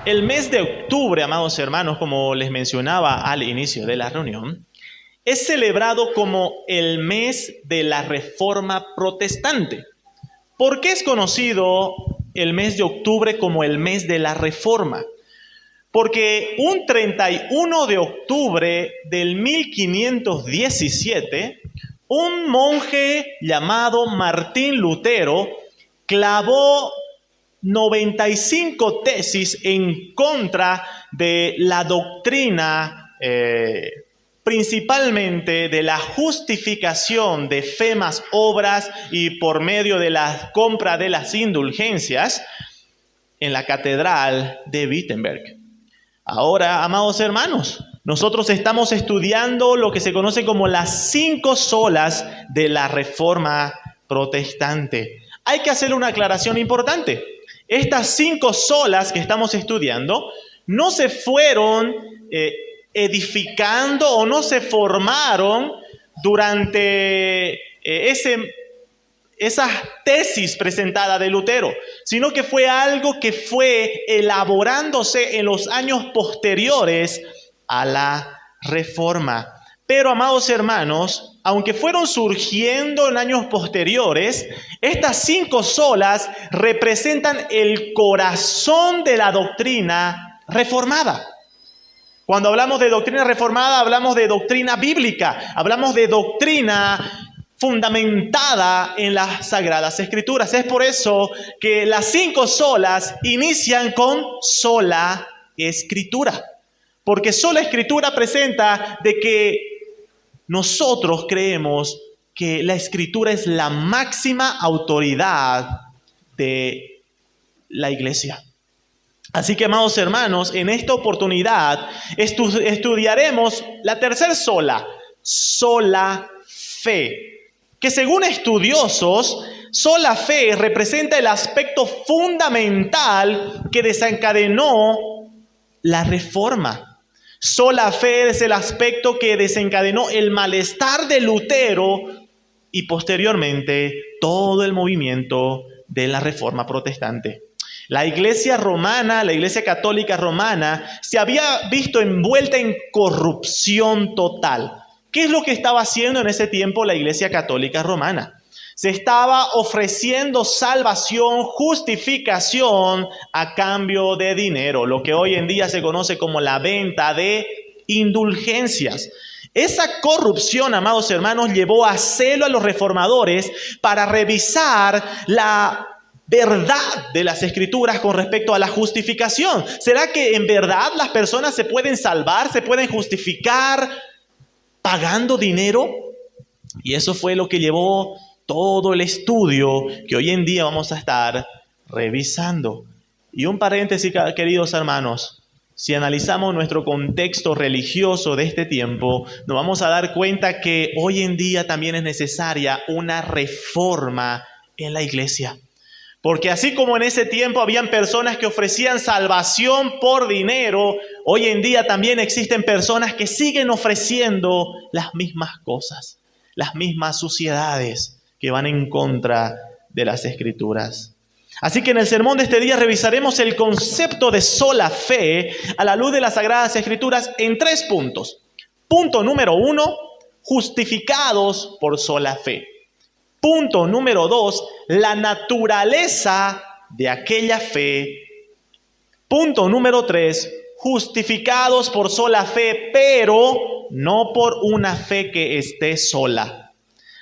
El mes de octubre, amados hermanos, como les mencionaba al inicio de la reunión, es celebrado como el mes de la Reforma Protestante. ¿Por qué es conocido el mes de octubre como el mes de la Reforma? Porque un 31 de octubre del 1517, un monje llamado Martín Lutero clavó 95 tesis en contra de la doctrina, principalmente de la justificación de fe más obras y por medio de la compra de las indulgencias en la catedral de Wittenberg. Ahora, amados hermanos, nosotros estamos estudiando lo que se conoce como las 5 solas de la Reforma Protestante. Hay que hacer una aclaración importante. Estas 5 solas que estamos estudiando no se fueron edificando o no se formaron durante esas tesis presentadas de Lutero, sino que fue algo que fue elaborándose en los años posteriores a la Reforma. Pero, amados hermanos, aunque fueron surgiendo en años posteriores, estas 5 solas representan el corazón de la doctrina reformada. Cuando hablamos de doctrina reformada, hablamos de doctrina bíblica, hablamos de doctrina fundamentada en las Sagradas Escrituras. Es por eso que las 5 solas inician con sola Escritura, porque sola Escritura presenta de que nosotros creemos que la Escritura es la máxima autoridad de la iglesia. Así que, amados hermanos, en esta oportunidad estudiaremos la tercera sola, sola fe, que según estudiosos, sola fe representa el aspecto fundamental que desencadenó la Reforma. Sola fe es el aspecto que desencadenó el malestar de Lutero y posteriormente todo el movimiento de la Reforma Protestante. La iglesia romana, la iglesia católica romana, se había visto envuelta en corrupción total. ¿Qué es lo que estaba haciendo en ese tiempo la iglesia católica romana? Se estaba ofreciendo salvación, justificación a cambio de dinero, lo que hoy en día se conoce como la venta de indulgencias. Esa corrupción, amados hermanos, llevó a celo a los reformadores para revisar la verdad de las Escrituras con respecto a la justificación. ¿Será que en verdad las personas se pueden salvar, se pueden justificar pagando dinero? Y eso fue lo que llevó todo el estudio que hoy en día vamos a estar revisando. Y un paréntesis, queridos hermanos, si analizamos nuestro contexto religioso de este tiempo, nos vamos a dar cuenta que hoy en día también es necesaria una reforma en la iglesia. Porque así como en ese tiempo habían personas que ofrecían salvación por dinero, hoy en día también existen personas que siguen ofreciendo las mismas cosas, las mismas suciedades que van en contra de las Escrituras. Así que en el sermón de este día revisaremos el concepto de sola fe a la luz de las Sagradas Escrituras en 3 puntos. Punto número 1, justificados por sola fe. Punto número 2, la naturaleza de aquella fe. Punto número 3, justificados por sola fe, pero no por una fe que esté sola.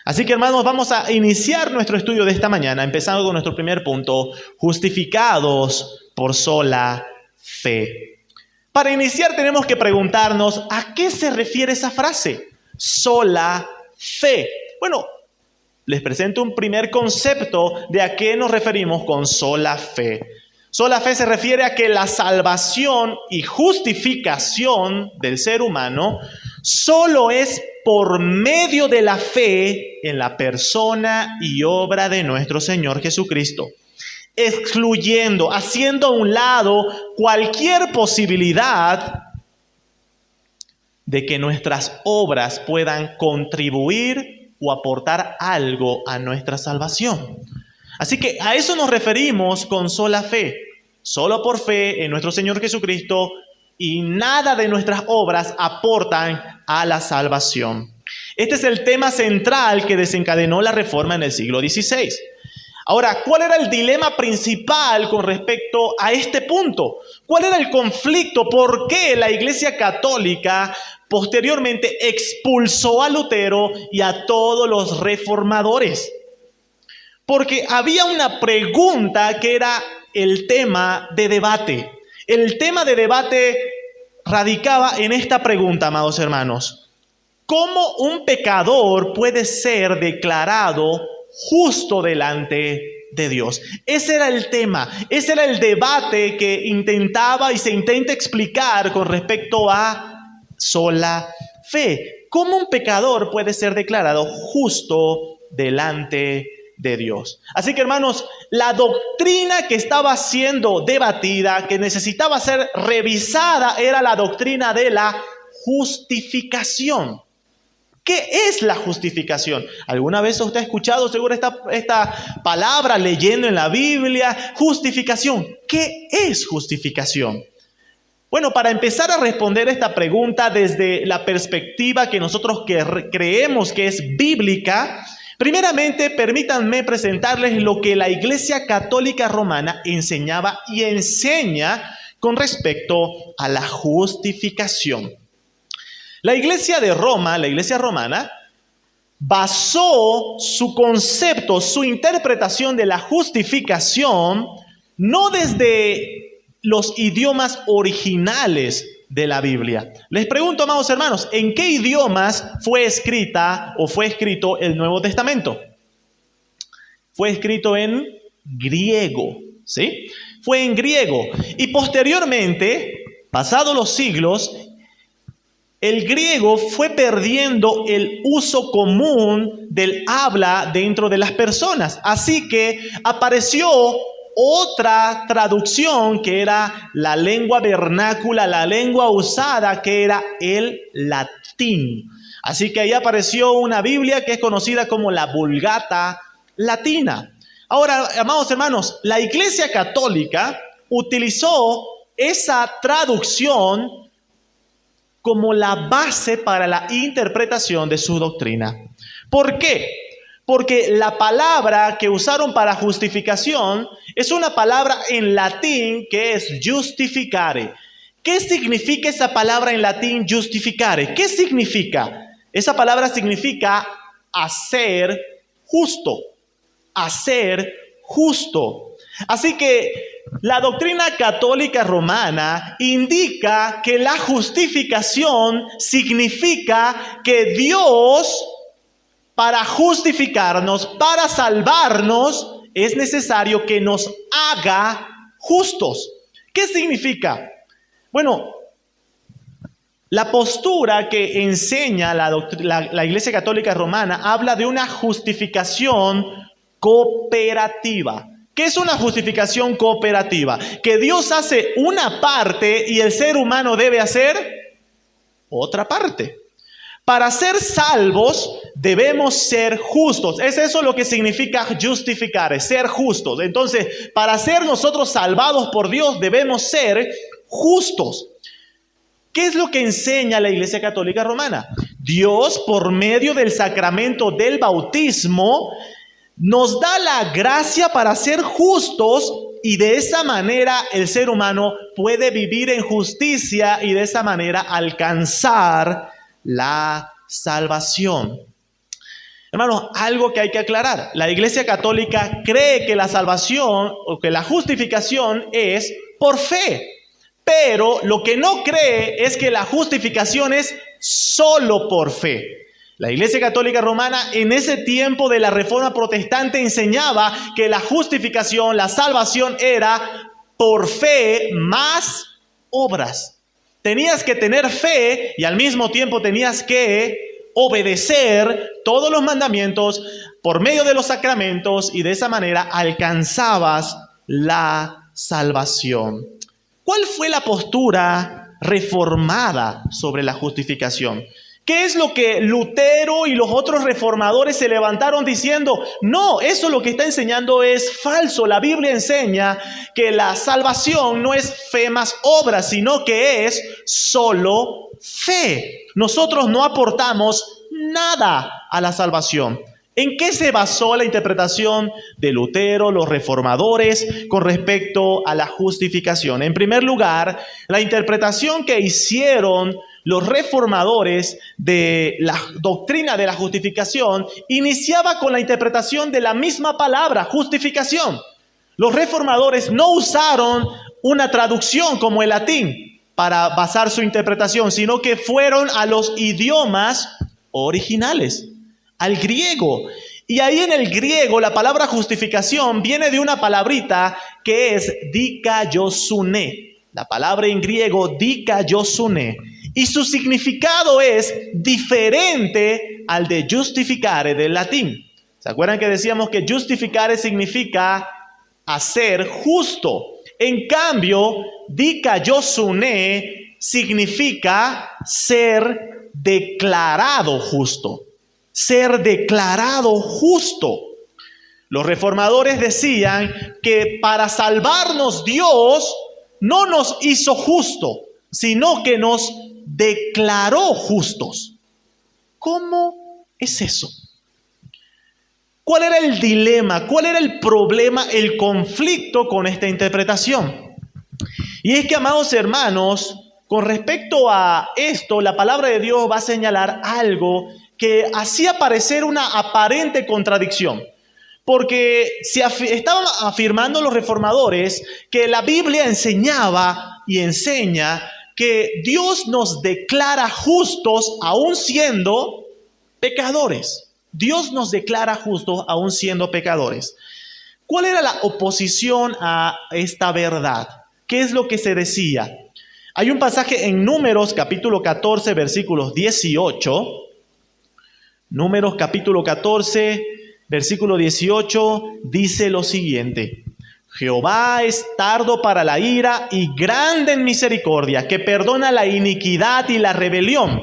Así que, hermanos, vamos a iniciar nuestro estudio de esta mañana, empezando con nuestro primer punto, justificados por sola fe. Para iniciar tenemos que preguntarnos, ¿a qué se refiere esa frase? Sola fe. Bueno, les presento un primer concepto de a qué nos referimos con sola fe. Sola fe se refiere a que la salvación y justificación del ser humano solo es por medio de la fe en la persona y obra de nuestro Señor Jesucristo, excluyendo, haciendo a un lado cualquier posibilidad de que nuestras obras puedan contribuir o aportar algo a nuestra salvación. Así que a eso nos referimos con sola fe. solo por fe en nuestro Señor Jesucristo, y nada de nuestras obras aportan a la salvación. Este es el tema central que desencadenó la Reforma en el siglo XVI. Ahora, ¿cuál era el dilema principal con respecto a este punto? ¿Cuál era el conflicto? ¿Por qué la Iglesia Católica posteriormente expulsó a Lutero y a todos los reformadores? Porque había una pregunta que era el tema de debate. El tema de debate radicaba en esta pregunta, amados hermanos. ¿Cómo un pecador puede ser declarado justo delante de Dios? Ese era el tema, ese era el debate que intentaba y se intenta explicar con respecto a sola fe. ¿Cómo un pecador puede ser declarado justo delante de Dios? Así que, hermanos, la doctrina que estaba siendo debatida, que necesitaba ser revisada, era la doctrina de la justificación. ¿Qué es la justificación? ¿Alguna vez usted ha escuchado seguro esta palabra leyendo en la Biblia? Justificación. ¿Qué es justificación? Bueno, para empezar a responder esta pregunta desde la perspectiva que nosotros creemos que es bíblica, primeramente permítanme presentarles lo que la Iglesia Católica Romana enseñaba y enseña con respecto a la justificación. La Iglesia de Roma, la Iglesia romana, basó su concepto, su interpretación de la justificación, no desde los idiomas originales de la Biblia. Les pregunto, amados hermanos, ¿en qué idiomas fue escrita o fue escrito el Nuevo Testamento? Fue escrito en griego, ¿sí? Fue en griego. Y posteriormente, pasados los siglos, el griego fue perdiendo el uso común del habla dentro de las personas. Así que apareció otra traducción que era la lengua vernácula, la lengua usada, que era el latín. Así que ahí apareció una Biblia que es conocida como la Vulgata Latina. Ahora, amados hermanos, la Iglesia Católica utilizó esa traducción como la base para la interpretación de su doctrina. ¿Por qué? Porque la palabra que usaron para justificación es una palabra en latín que es justificare. ¿Qué significa esa palabra en latín justificare? ¿Qué significa? Esa palabra significa hacer justo. Hacer justo. Así que la doctrina católica romana indica que la justificación significa que Dios, para justificarnos, para salvarnos, es necesario que nos haga justos. ¿Qué significa? Bueno, la postura que enseña la Iglesia Católica Romana habla de una justificación cooperativa. ¿Qué es una justificación cooperativa? Que Dios hace una parte y el ser humano debe hacer otra parte. Para ser salvos debemos ser justos. Es eso lo que significa justificar, ser justos. Entonces, para ser nosotros salvados por Dios debemos ser justos. ¿Qué es lo que enseña la Iglesia Católica Romana? Dios, por medio del sacramento del bautismo, nos da la gracia para ser justos y de esa manera el ser humano puede vivir en justicia y de esa manera alcanzar la salvación. Hermanos, algo que hay que aclarar. La Iglesia Católica cree que la salvación o que la justificación es por fe. Pero lo que no cree es que la justificación es solo por fe. La Iglesia Católica Romana en ese tiempo de la Reforma Protestante enseñaba que la justificación, la salvación era por fe más obras. Tenías que tener fe y al mismo tiempo tenías que obedecer todos los mandamientos por medio de los sacramentos y de esa manera alcanzabas la salvación. ¿Cuál fue la postura reformada sobre la justificación? ¿Qué es lo que Lutero y los otros reformadores se levantaron diciendo? No, eso lo que está enseñando es falso. La Biblia enseña que la salvación no es fe más obras, sino que es solo fe. Nosotros no aportamos nada a la salvación. ¿En qué se basó la interpretación de Lutero, los reformadores, con respecto a la justificación? En primer lugar, la interpretación que hicieron los reformadores de la doctrina de la justificación iniciaba con la interpretación de la misma palabra, justificación. Los reformadores no usaron una traducción como el latín para basar su interpretación, sino que fueron a los idiomas originales, al griego. Y ahí en el griego la palabra justificación viene de una palabrita que es dikaiosune. La palabra en griego dikaiosune. Y su significado es diferente al de justificare del latín. ¿Se acuerdan que decíamos que justificare significa hacer justo? En cambio, dikaiosune significa ser declarado justo. Ser declarado justo. Los reformadores decían que para salvarnos Dios no nos hizo justo, sino que nos declaró justos. ¿Cómo es eso? ¿Cuál era el dilema? ¿Cuál era el problema, el conflicto con esta interpretación? Y es que, amados hermanos, con respecto a esto, la palabra de Dios va a señalar algo que hacía parecer una aparente contradicción. Porque estaban afirmando los reformadores que la Biblia enseñaba y enseña que Dios nos declara justos aún siendo pecadores. Dios nos declara justos aún siendo pecadores. ¿Cuál era la oposición a esta verdad? ¿Qué es lo que se decía? Hay un pasaje en Números capítulo 14, versículos 18. Números capítulo 14, versículo 18 dice lo siguiente: Jehová es tardo para la ira y grande en misericordia, que perdona la iniquidad y la rebelión,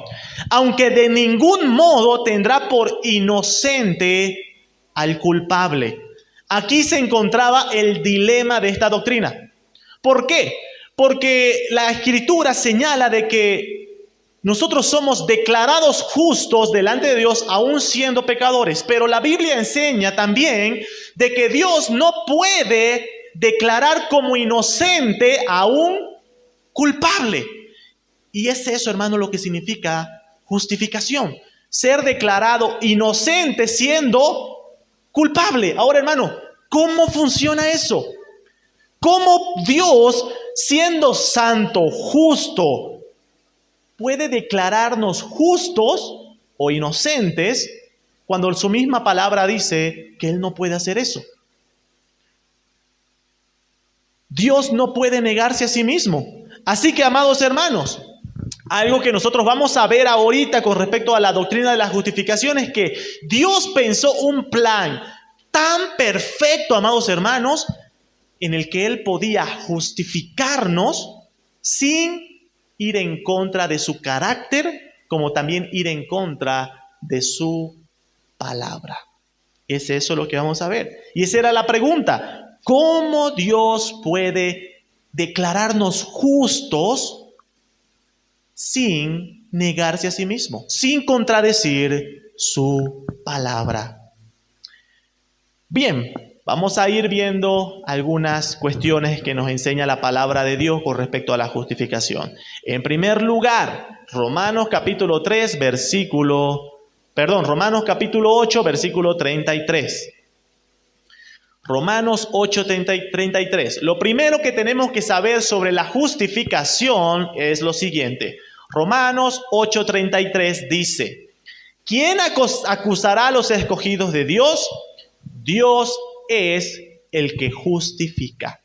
aunque de ningún modo tendrá por inocente al culpable. Aquí se encontraba el dilema de esta doctrina. ¿Por qué? Porque la Escritura señala de que nosotros somos declarados justos delante de Dios aún siendo pecadores, pero la Biblia enseña también de que Dios no puede declarar como inocente a un culpable. Y es eso, hermano, lo que significa justificación. Ser declarado inocente siendo culpable. Ahora, hermano, ¿cómo funciona eso? ¿Cómo Dios, siendo santo, justo, puede declararnos justos o inocentes cuando su misma palabra dice que Él no puede hacer eso? Dios no puede negarse a sí mismo. Así que, amados hermanos, algo que nosotros vamos a ver ahorita con respecto a la doctrina de la justificación es que Dios pensó un plan tan perfecto, amados hermanos, en el que Él podía justificarnos sin ir en contra de su carácter, como también ir en contra de su palabra. Es eso lo que vamos a ver. Y esa era la pregunta. ¿Cómo Dios puede declararnos justos sin negarse a sí mismo, sin contradecir su palabra? Bien, vamos a ir viendo algunas cuestiones que nos enseña la palabra de Dios con respecto a la justificación. En primer lugar, Romanos capítulo 8, versículo 33. Romanos 8, 33. Lo primero que tenemos que saber sobre la justificación es lo siguiente. Romanos 8, 33 dice: ¿quién acusará a los escogidos de Dios? Dios es el que justifica.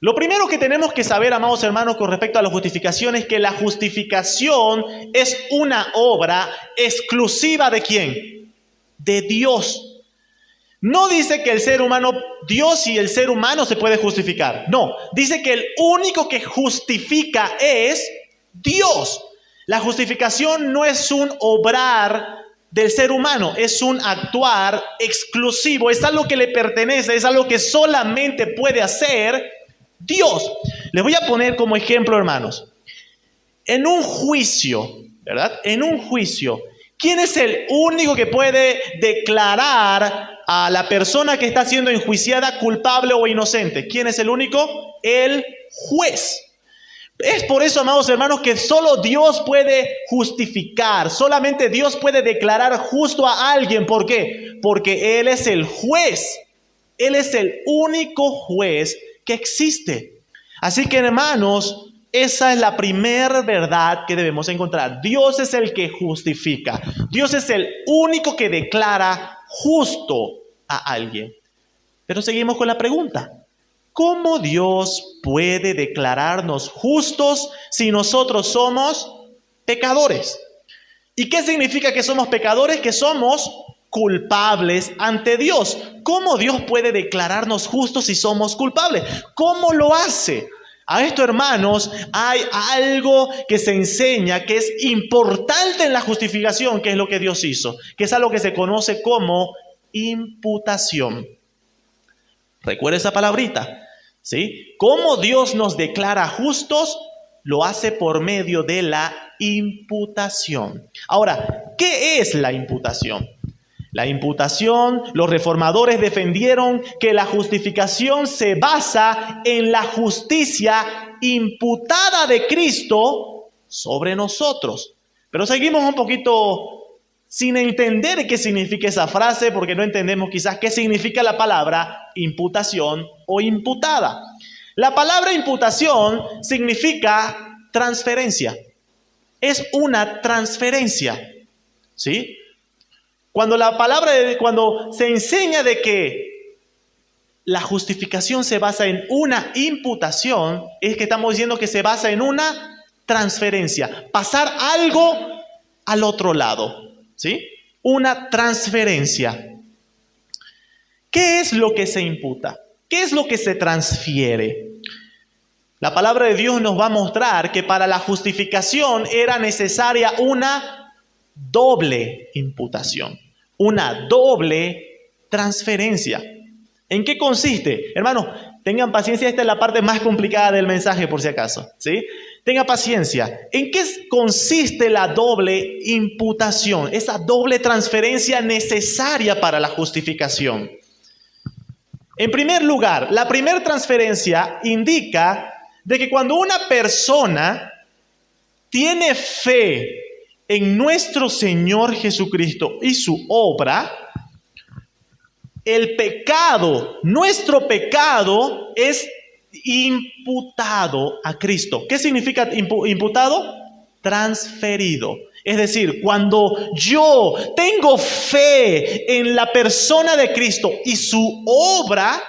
Lo primero que tenemos que saber, amados hermanos, con respecto a la justificación es que la justificación es una obra exclusiva ¿de quién? De Dios. No dice que el ser humano, Dios y el ser humano se puede justificar. No, dice que el único que justifica es Dios. La justificación no es un obrar del ser humano, es un actuar exclusivo, es algo que le pertenece, es algo que solamente puede hacer Dios. Les voy a poner como ejemplo, hermanos. En un juicio, ¿verdad? En un juicio, ¿quién es el único que puede declarar a la persona que está siendo enjuiciada culpable o inocente? ¿Quién es el único? El juez. Es por eso, amados hermanos, que solo Dios puede justificar, solamente Dios puede declarar justo a alguien. ¿Por qué? Porque Él es el juez. Él es el único juez que existe. Así que, hermanos, esa es la primera verdad que debemos encontrar. Dios es el que justifica. Dios es el único que declara justo a alguien. Pero seguimos con la pregunta. ¿Cómo Dios puede declararnos justos si nosotros somos pecadores? ¿Y qué significa que somos pecadores? Que somos culpables ante Dios. ¿Cómo Dios puede declararnos justos si somos culpables? ¿Cómo lo hace? A esto, hermanos, hay algo que se enseña que es importante en la justificación, que es lo que Dios hizo, que es algo que se conoce como imputación. Recuerda esa palabrita, ¿sí? ¿Cómo Dios nos declara justos? Lo hace por medio de la imputación. Ahora, ¿qué es la imputación? La imputación, los reformadores defendieron que la justificación se basa en la justicia imputada de Cristo sobre nosotros. Pero seguimos un poquito sin entender qué significa esa frase, porque no entendemos quizás qué significa la palabra imputación o imputada. La palabra imputación significa transferencia. Es una transferencia, ¿sí? Cuando se enseña de que la justificación se basa en una imputación, es que estamos diciendo que se basa en una transferencia, pasar algo al otro lado, ¿sí? Una transferencia. ¿Qué es lo que se imputa? ¿Qué es lo que se transfiere? La palabra de Dios nos va a mostrar que para la justificación era necesaria una doble imputación, una doble transferencia. ¿En qué consiste? Hermanos, tengan paciencia, esta es la parte más complicada del mensaje por si acaso, ¿sí? Tenga paciencia. ¿En qué consiste la doble imputación? Esa doble transferencia necesaria para la justificación. En primer lugar, la primera transferencia indica de que cuando una persona tiene fe en nuestro Señor Jesucristo y su obra, el pecado, nuestro pecado es imputado a Cristo. ¿Qué significa imputado? Transferido. Es decir, cuando yo tengo fe en la persona de Cristo y su obra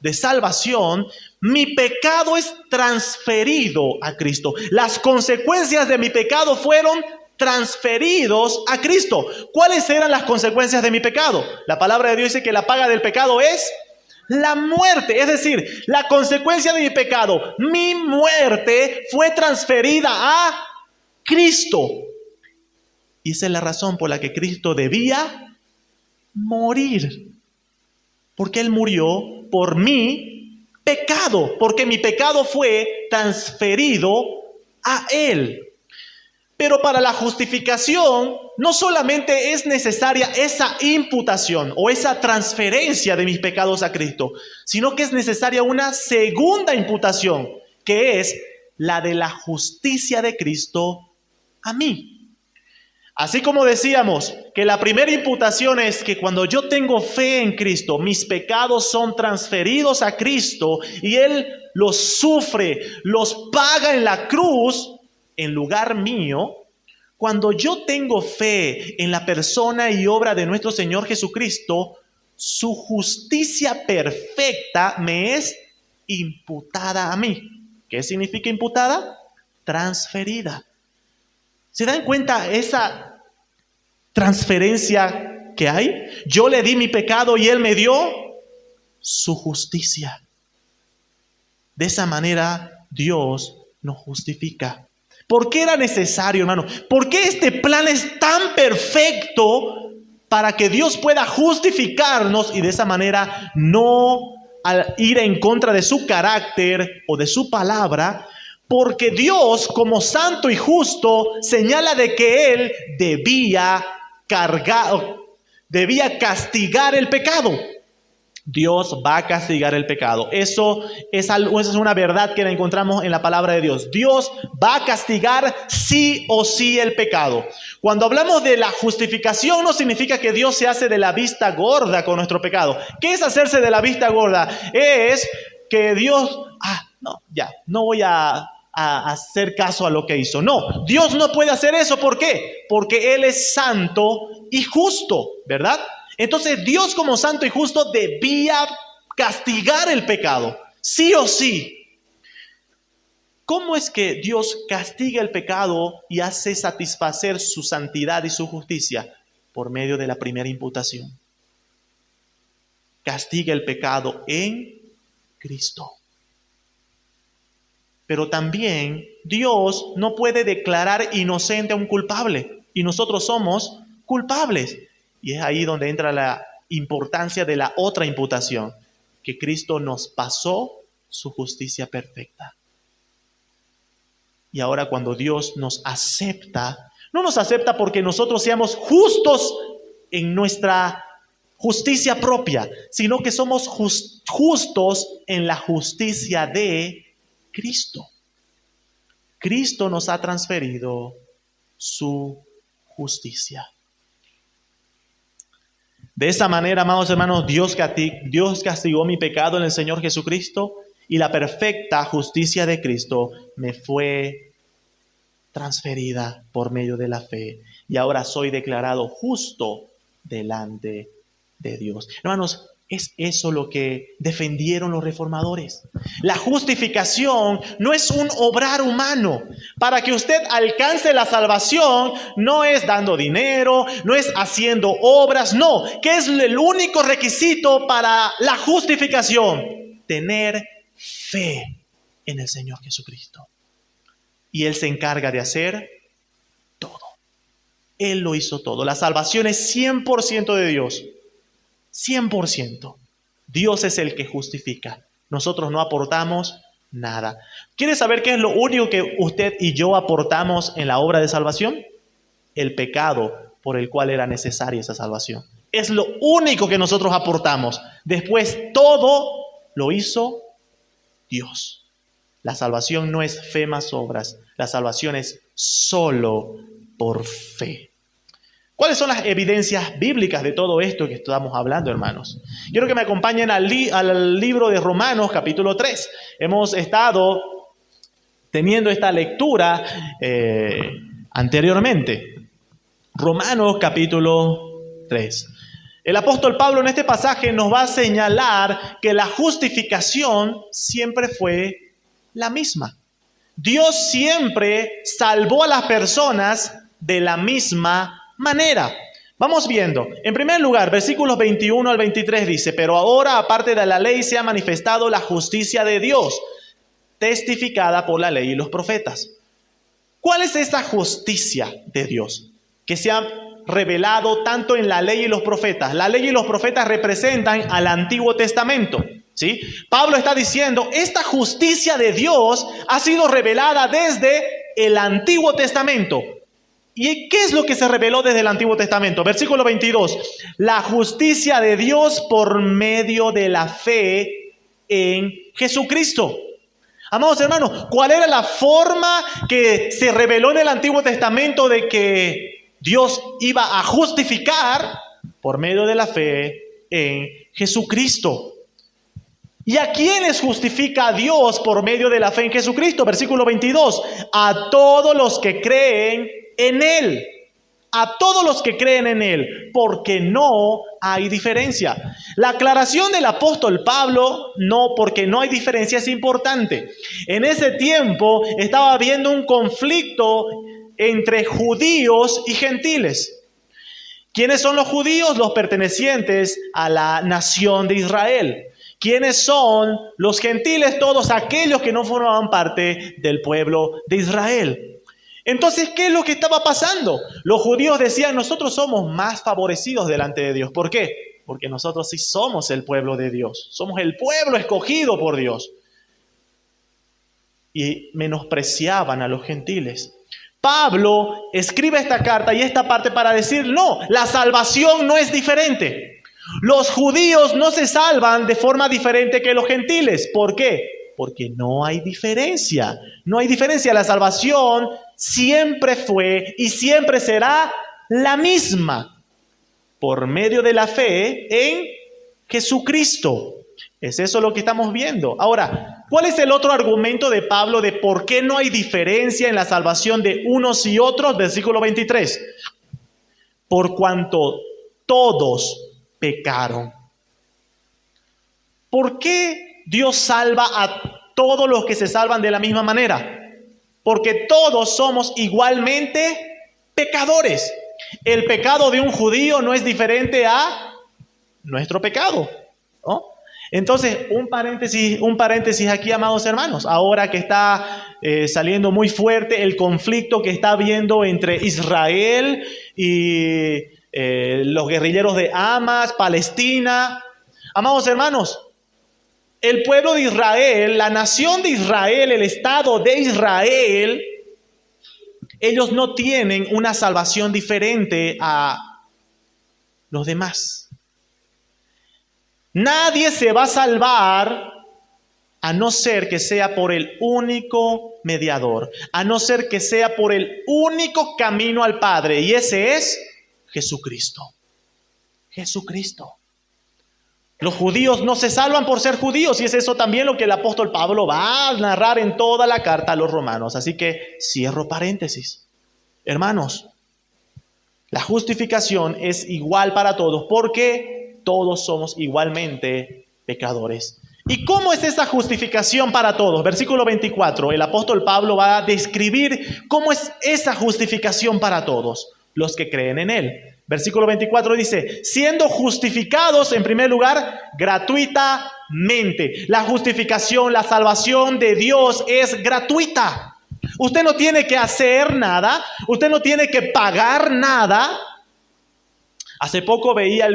de salvación, mi pecado es transferido a Cristo. Las consecuencias de mi pecado fueron transferidos a Cristo. ¿Cuáles eran las consecuencias de mi pecado? La palabra de Dios dice que la paga del pecado es la muerte. Es decir, la consecuencia de mi pecado, mi muerte, fue transferida a Cristo. Y esa es la razón por la que Cristo debía morir. Porque Él murió por mi pecado. Porque mi pecado fue transferido a Él. Pero para la justificación no solamente es necesaria esa imputación o esa transferencia de mis pecados a Cristo, sino que es necesaria una segunda imputación, que es la de la justicia de Cristo a mí. Así como decíamos que la primera imputación es que cuando yo tengo fe en Cristo, mis pecados son transferidos a Cristo y Él los sufre, los paga en la cruz en lugar mío. Cuando yo tengo fe en la persona y obra de nuestro Señor Jesucristo, su justicia perfecta me es imputada a mí. ¿Qué significa imputada? Transferida. ¿Se dan cuenta esa transferencia que hay? Yo le di mi pecado y Él me dio su justicia. De esa manera Dios nos justifica. ¿Por qué era necesario, hermano? ¿Por qué este plan es tan perfecto para que Dios pueda justificarnos y de esa manera no ir en contra de su carácter o de su palabra? Porque Dios, como santo y justo, señala de que Él debía castigar el pecado. Dios va a castigar el pecado. Eso es una verdad que la encontramos en la palabra de Dios. Dios va a castigar sí o sí el pecado. Cuando hablamos de la justificación, no significa que Dios se hace de la vista gorda con nuestro pecado. ¿Qué es hacerse de la vista gorda? Es que Dios, no voy a hacer caso a lo que hizo. No, Dios no puede hacer eso. ¿Por qué? Porque Él es santo y justo, ¿verdad? Entonces Dios, como santo y justo, debía castigar el pecado, sí o sí. ¿Cómo es que Dios castiga el pecado y hace satisfacer su santidad y su justicia? Por medio de la primera imputación. Castiga el pecado en Cristo. Pero también Dios no puede declarar inocente a un culpable. Y nosotros somos culpables. Y es ahí donde entra la importancia de la otra imputación. Que Cristo nos pasó su justicia perfecta. Y ahora cuando Dios nos acepta, no nos acepta porque nosotros seamos justos en nuestra justicia propia, sino que somos justos en la justicia de Cristo. Cristo nos ha transferido su justicia. De esa manera, amados hermanos, Dios castigó mi pecado en el Señor Jesucristo y la perfecta justicia de Cristo me fue transferida por medio de la fe. Y ahora soy declarado justo delante de Dios. Hermanos, es eso lo que defendieron los reformadores. La justificación no es un obrar humano. Para que usted alcance la salvación, no es dando dinero, no es haciendo obras, no. ¿Qué es el único requisito para la justificación? Tener fe en el Señor Jesucristo. Y Él se encarga de hacer todo. Él lo hizo todo. La salvación es 100% de Dios. 100%. Dios es el que justifica. Nosotros no aportamos nada. ¿Quiere saber qué es lo único que usted y yo aportamos en la obra de salvación? El pecado por el cual era necesaria esa salvación. Es lo único que nosotros aportamos. Después todo lo hizo Dios. La salvación no es fe más obras. La salvación es solo por fe. ¿Cuáles son las evidencias bíblicas de todo esto que estamos hablando, hermanos? Quiero que me acompañen al libro de Romanos, capítulo 3. Hemos estado teniendo esta lectura anteriormente. Romanos, capítulo 3. El apóstol Pablo en este pasaje nos va a señalar que la justificación siempre fue la misma. Dios siempre salvó a las personas de la misma manera. Vamos viendo. En primer lugar, versículos 21 al 23 dice: pero ahora, aparte de la ley, se ha manifestado la justicia de Dios, testificada por la ley y los profetas. ¿Cuál es esa justicia de Dios que se ha revelado tanto en la ley y los profetas? La ley y los profetas representan al Antiguo Testamento, ¿sí? Pablo está diciendo, esta justicia de Dios ha sido revelada desde el Antiguo Testamento. ¿Y qué es lo que se reveló desde el Antiguo Testamento? Versículo 22. La justicia de Dios por medio de la fe en Jesucristo. Amados hermanos, ¿cuál era la forma que se reveló en el Antiguo Testamento de que Dios iba a justificar? Por medio de la fe en Jesucristo. ¿Y a quiénes justifica Dios por medio de la fe en Jesucristo? Versículo 22. A todos los que creen en Él. A todos los que creen en Él, porque no hay diferencia. La aclaración del apóstol Pablo, no, porque no hay diferencia, es importante. En ese tiempo estaba habiendo un conflicto entre judíos y gentiles. ¿Quiénes son los judíos? Los pertenecientes a la nación de Israel. ¿Quiénes son los gentiles? Todos aquellos que no formaban parte del pueblo de Israel. Entonces, ¿qué es lo que estaba pasando? Los judíos decían, nosotros somos más favorecidos delante de Dios. ¿Por qué? Porque nosotros sí somos el pueblo de Dios. Somos el pueblo escogido por Dios. Y menospreciaban a los gentiles. Pablo escribe esta carta y esta parte para decir, no, la salvación no es diferente. Los judíos no se salvan de forma diferente que los gentiles. ¿Por qué? Porque no hay diferencia. No hay diferencia. La salvación siempre fue y siempre será la misma. Por medio de la fe en Jesucristo. Es eso lo que estamos viendo. Ahora, ¿cuál es el otro argumento de Pablo de por qué no hay diferencia en la salvación de unos y otros? Versículo 23. Por cuanto todos pecaron. ¿Por qué Dios salva a todos los que se salvan de la misma manera? Porque todos somos igualmente pecadores. El pecado de un judío no es diferente a nuestro pecado, ¿no? Entonces, un paréntesis aquí, amados hermanos. Ahora que está saliendo muy fuerte el conflicto que está habiendo entre Israel y los guerrilleros de Hamas, Palestina. Amados hermanos, el pueblo de Israel, la nación de Israel, el Estado de Israel, ellos no tienen una salvación diferente a los demás. Nadie se va a salvar a no ser que sea por el único mediador, a no ser que sea por el único camino al Padre, y ese es Jesucristo. Jesucristo. Los judíos no se salvan por ser judíos, y es eso también lo que el apóstol Pablo va a narrar en toda la carta a los romanos. Así que cierro paréntesis. Hermanos, la justificación es igual para todos, porque todos somos igualmente pecadores. ¿Y cómo es esa justificación para todos? Versículo 24, el apóstol Pablo va a describir cómo es esa justificación para todos, los que creen en él. Versículo 24 dice, siendo justificados en primer lugar gratuitamente. La justificación, la salvación de Dios es gratuita. Usted no tiene que hacer nada, usted no tiene que pagar nada. Hace poco veía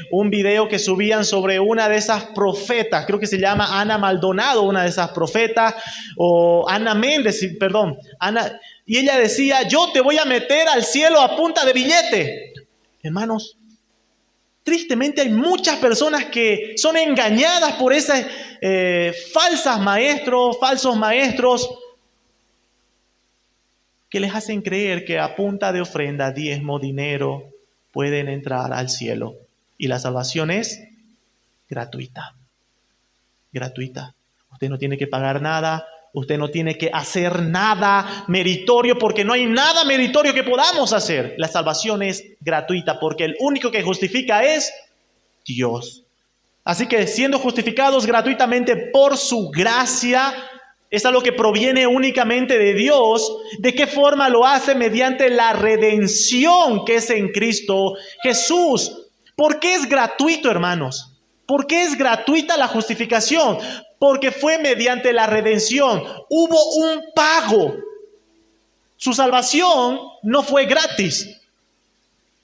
un video que subían sobre una de esas profetas, creo que se llama Ana Maldonado, una de esas profetas, o Ana Méndez, perdón, y ella decía, yo te voy a meter al cielo a punta de billete. Hermanos, tristemente hay muchas personas que son engañadas por esas falsos maestros, que les hacen creer que a punta de ofrenda, diezmo, dinero, pueden entrar al cielo. Y la salvación es gratuita. Gratuita. Usted no tiene que pagar nada. Usted no tiene que hacer nada meritorio, porque no hay nada meritorio que podamos hacer. La salvación es gratuita porque el único que justifica es Dios. Así que siendo justificados gratuitamente por su gracia, es algo que proviene únicamente de Dios. ¿De qué forma lo hace? Mediante la redención que es en Cristo Jesús. ¿Por qué es gratuito, hermanos? ¿Por qué es gratuita la justificación? Porque fue mediante la redención. Hubo un pago. Su salvación no fue gratis.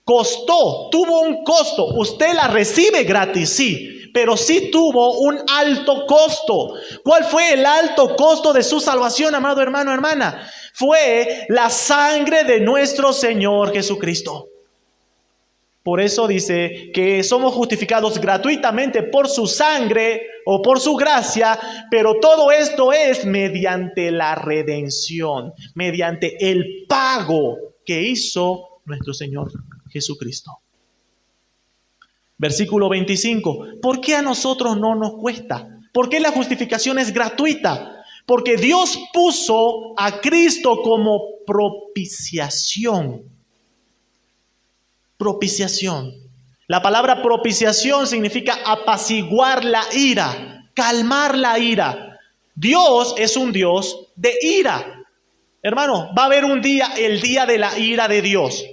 Costó, tuvo un costo. Usted la recibe gratis, sí. Pero sí tuvo un alto costo. ¿Cuál fue el alto costo de su salvación, amado hermano, hermana? Fue la sangre de nuestro Señor Jesucristo. Por eso dice que somos justificados gratuitamente por su sangre o por su gracia, pero todo esto es mediante la redención, mediante el pago que hizo nuestro Señor Jesucristo. Versículo 25. ¿Por qué a nosotros no nos cuesta? ¿Por qué la justificación es gratuita? Porque Dios puso a Cristo como propiciación. Propiciación. La palabra propiciación significa apaciguar la ira, calmar la ira. Dios es un Dios de ira. Hermano, va a haber un día, el día de la ira de Dios.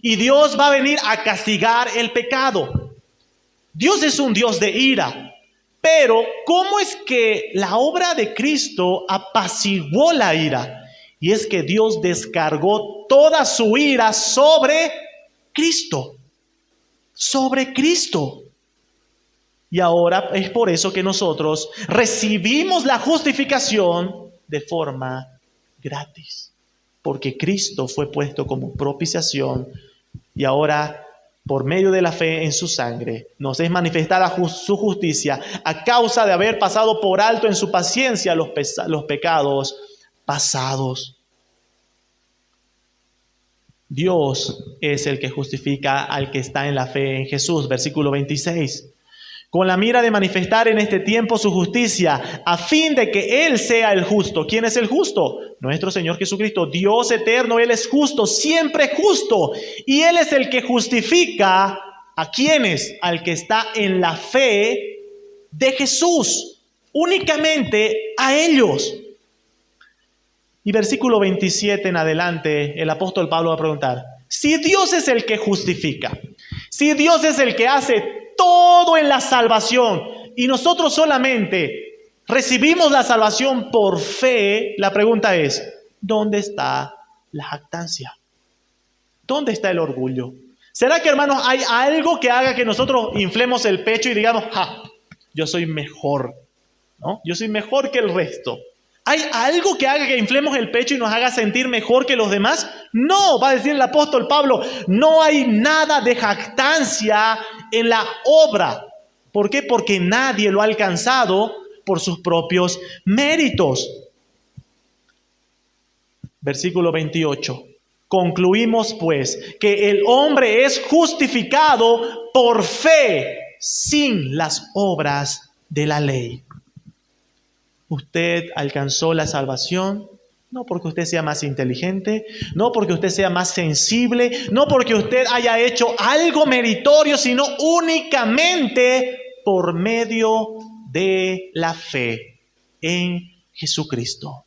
Y Dios va a venir a castigar el pecado. Dios es un Dios de ira, pero ¿cómo es que la obra de Cristo apaciguó la ira? Y es que Dios descargó toda su ira sobre Cristo. Sobre Cristo. Y ahora es por eso que nosotros recibimos la justificación de forma gratis. Porque Cristo fue puesto como propiciación y ahora por medio de la fe en su sangre nos es manifestada su justicia a causa de haber pasado por alto en su paciencia los pecados pasados. Dios es el que justifica al que está en la fe en Jesús. Versículo 26. Con la mira de manifestar en este tiempo su justicia, a fin de que Él sea el justo. ¿Quién es el justo? Nuestro Señor Jesucristo, Dios eterno. Él es justo, siempre justo. Y Él es el que justifica a quienes, al que está en la fe de Jesús, únicamente a ellos. Y versículo 27 en adelante, el apóstol Pablo va a preguntar, si Dios es el que justifica, si Dios es el que hace todo en la salvación y nosotros solamente recibimos la salvación por fe, la pregunta es, ¿dónde está la jactancia? ¿Dónde está el orgullo? ¿Será que, hermanos, hay algo que haga que nosotros inflemos el pecho y digamos, yo soy mejor, ¿no? Yo soy mejor que el resto? ¿Hay algo que haga que inflemos el pecho y nos haga sentir mejor que los demás? No, va a decir el apóstol Pablo, no hay nada de jactancia en la obra. ¿Por qué? Porque nadie lo ha alcanzado por sus propios méritos. Versículo 28. Concluimos pues que el hombre es justificado por fe sin las obras de la ley. Usted alcanzó la salvación, no porque usted sea más inteligente, no porque usted sea más sensible, no porque usted haya hecho algo meritorio, sino únicamente por medio de la fe en Jesucristo.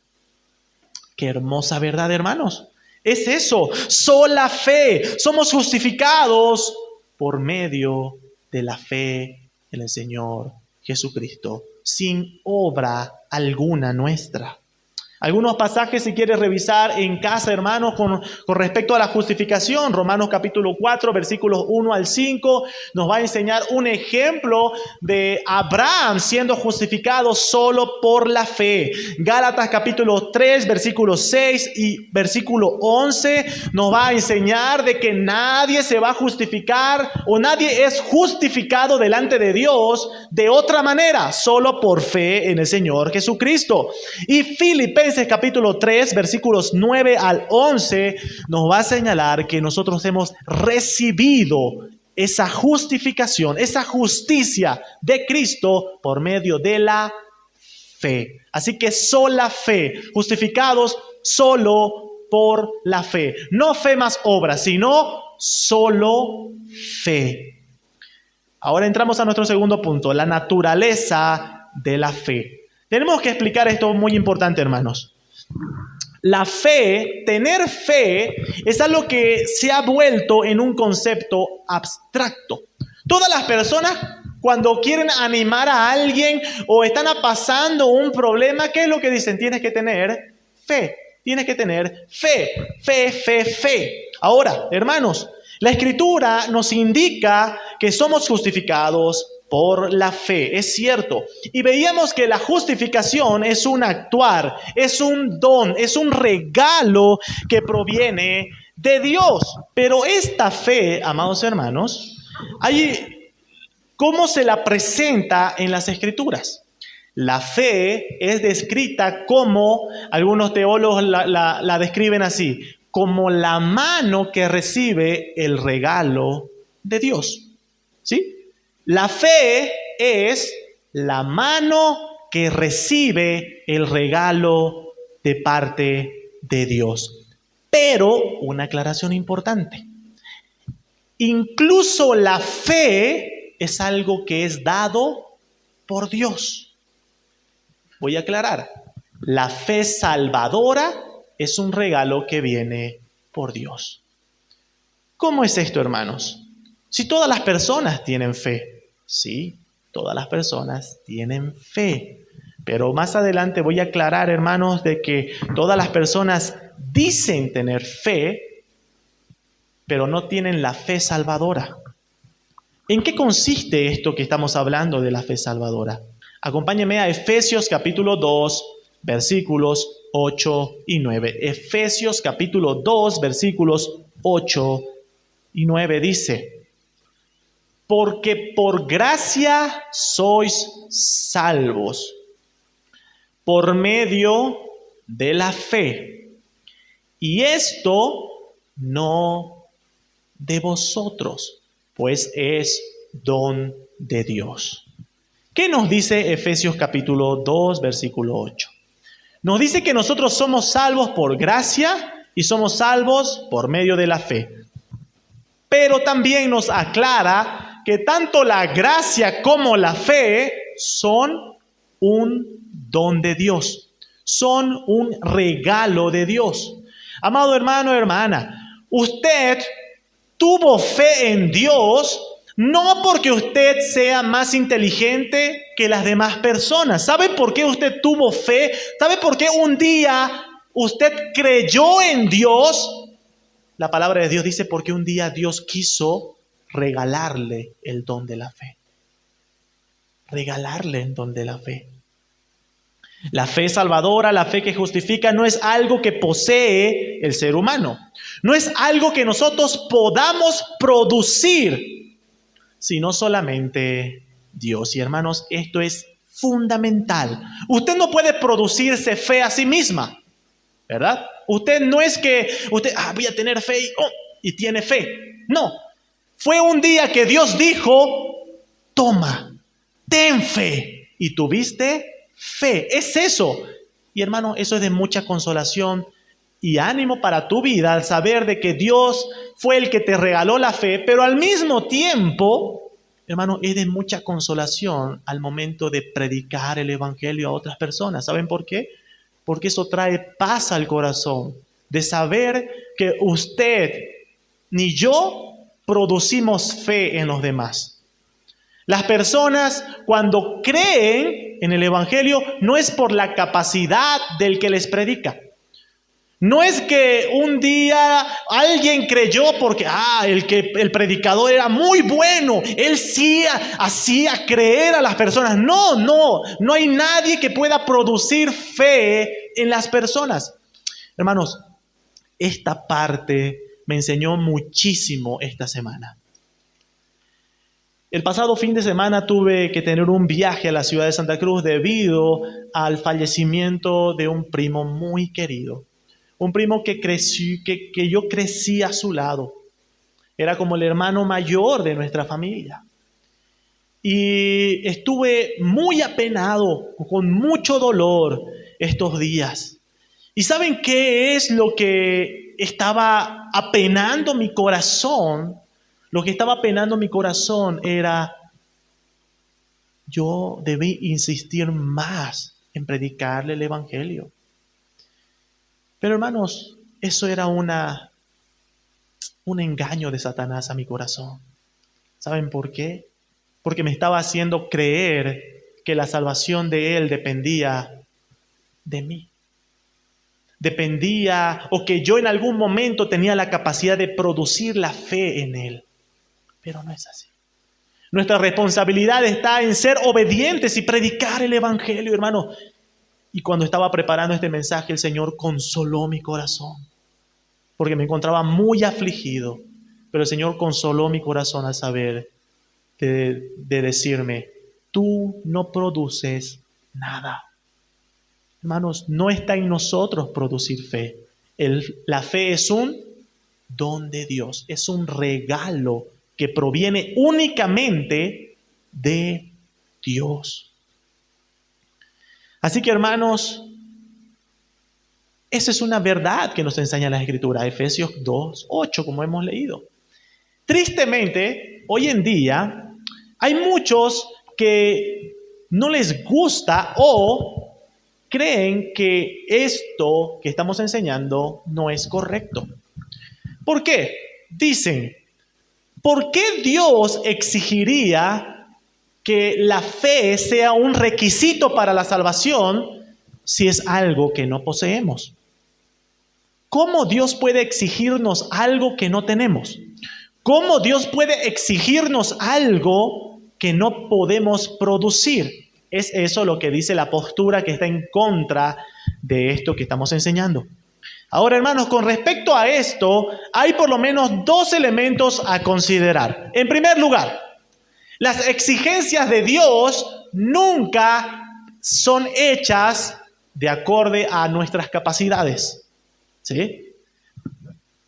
Qué hermosa verdad, hermanos. Es eso, sola fe. Somos justificados por medio de la fe en el Señor Jesucristo, sin obra alguna nuestra. Algunos pasajes, si quieres revisar en casa, hermanos, con respecto a la justificación. Romanos capítulo 4, versículos 1 al 5, nos va a enseñar un ejemplo de Abraham siendo justificado solo por la fe. Gálatas capítulo 3, versículo 6 y versículo 11, nos va a enseñar de que nadie se va a justificar o nadie es justificado delante de Dios de otra manera, solo por fe en el Señor Jesucristo. Y Filipenses capítulo 3, versículos 9 al 11, nos va a señalar que nosotros hemos recibido esa justificación, esa justicia de Cristo por medio de la fe. Así que sola fe, justificados solo por la fe. No fe más obra, sino solo fe. Ahora entramos a nuestro segundo punto, la naturaleza de la fe. Tenemos que explicar esto muy importante, hermanos. La fe, tener fe, es algo que se ha vuelto en un concepto abstracto. Todas las personas, cuando quieren animar a alguien o están pasando un problema, ¿qué es lo que dicen? Tienes que tener fe. Tienes que tener fe. Fe, fe, fe. Ahora, hermanos, la Escritura nos indica que somos justificados por la fe, es cierto. Y veíamos que la justificación es un actuar, es un don, es un regalo que proviene de Dios. Pero esta fe, amados hermanos, ¿cómo se la presenta en las Escrituras? La fe es descrita como, algunos teólogos la describen así, como la mano que recibe el regalo de Dios. ¿Sí? La fe es la mano que recibe el regalo de parte de Dios. Pero, una aclaración importante, incluso la fe es algo que es dado por Dios. Voy a aclarar, la fe salvadora es un regalo que viene por Dios. ¿Cómo es esto, hermanos? Si todas las personas tienen fe, sí, todas las personas tienen fe, Pero más adelante voy a aclarar, hermanos, de que todas las personas dicen tener fe, pero no tienen la fe salvadora. ¿En qué consiste esto que estamos hablando de la fe salvadora? Acompáñeme a Efesios capítulo 2, versículos 8 y 9. Efesios capítulo 2, versículos 8 y 9 dice: porque por gracia sois salvos, por medio de la fe. Y esto no de vosotros, pues es don de Dios. ¿Qué nos dice Efesios capítulo 2, versículo 8? Nos dice que nosotros somos salvos por gracia y somos salvos por medio de la fe. Pero también nos aclara que tanto la gracia como la fe son un don de Dios, son un regalo de Dios. Amado hermano, hermana, usted tuvo fe en Dios no porque usted sea más inteligente que las demás personas. ¿Sabe por qué usted tuvo fe? ¿Sabe por qué un día usted creyó en Dios? La palabra de Dios dice porque un día Dios quiso regalarle el don de la fe. Regalarle el don de la fe. La fe salvadora, la fe que justifica, no es algo que posee el ser humano. No es algo que nosotros podamos producir, sino solamente Dios. Y hermanos, esto es fundamental. Usted no puede producirse fe a sí misma, ¿verdad? Usted no es que usted, voy a tener fe y tiene fe. No, fue un día que Dios dijo, toma, ten fe, y tuviste fe. Es eso. Y hermano, eso es de mucha consolación y ánimo para tu vida al saber de que Dios fue el que te regaló la fe, pero al mismo tiempo, hermano, es de mucha consolación al momento de predicar el evangelio a otras personas. ¿Saben por qué? Porque eso trae paz al corazón, de saber que usted ni yo producimos fe en los demás. Las personas cuando creen en el evangelio no es por la capacidad del que les predica. No es que un día alguien creyó porque el predicador era muy bueno, él sí hacía creer a las personas. No hay nadie que pueda producir fe en las personas. Hermanos, esta parte me enseñó muchísimo esta semana. El pasado fin de semana tuve que tener un viaje a la ciudad de Santa Cruz debido al fallecimiento de un primo muy querido. Un primo que yo crecí a su lado. Era como el hermano mayor de nuestra familia. Y estuve muy apenado, con mucho dolor estos días. ¿Y saben qué es lo que estaba apenando mi corazón? Lo que estaba apenando mi corazón era, yo debí insistir más en predicarle el evangelio. Pero hermanos, eso era un engaño de Satanás a mi corazón. ¿Saben por qué? Porque me estaba haciendo creer que la salvación de él dependía de mí. Dependía, o que yo en algún momento tenía la capacidad de producir la fe en él. Pero no es así. Nuestra responsabilidad está en ser obedientes y predicar el evangelio, hermano. Y cuando estaba preparando este mensaje, el Señor consoló mi corazón, porque me encontraba muy afligido. Pero el Señor consoló mi corazón al saber de decirme, tú no produces nada. Hermanos, no está en nosotros producir fe. La fe es un don de Dios, es un regalo que proviene únicamente de Dios. Así que, hermanos, esa es una verdad que nos enseña la Escritura, Efesios 2, 8, como hemos leído. Tristemente, hoy en día, hay muchos que no les gusta o creen que esto que estamos enseñando no es correcto. ¿Por qué? Dicen, ¿por qué Dios exigiría que la fe sea un requisito para la salvación si es algo que no poseemos? ¿Cómo Dios puede exigirnos algo que no tenemos? ¿Cómo Dios puede exigirnos algo que no podemos producir? Es eso lo que dice la postura que está en contra de esto que estamos enseñando. Ahora, hermanos, con respecto a esto, hay por lo menos dos elementos a considerar. En primer lugar, las exigencias de Dios nunca son hechas de acuerdo a nuestras capacidades. ¿Sí?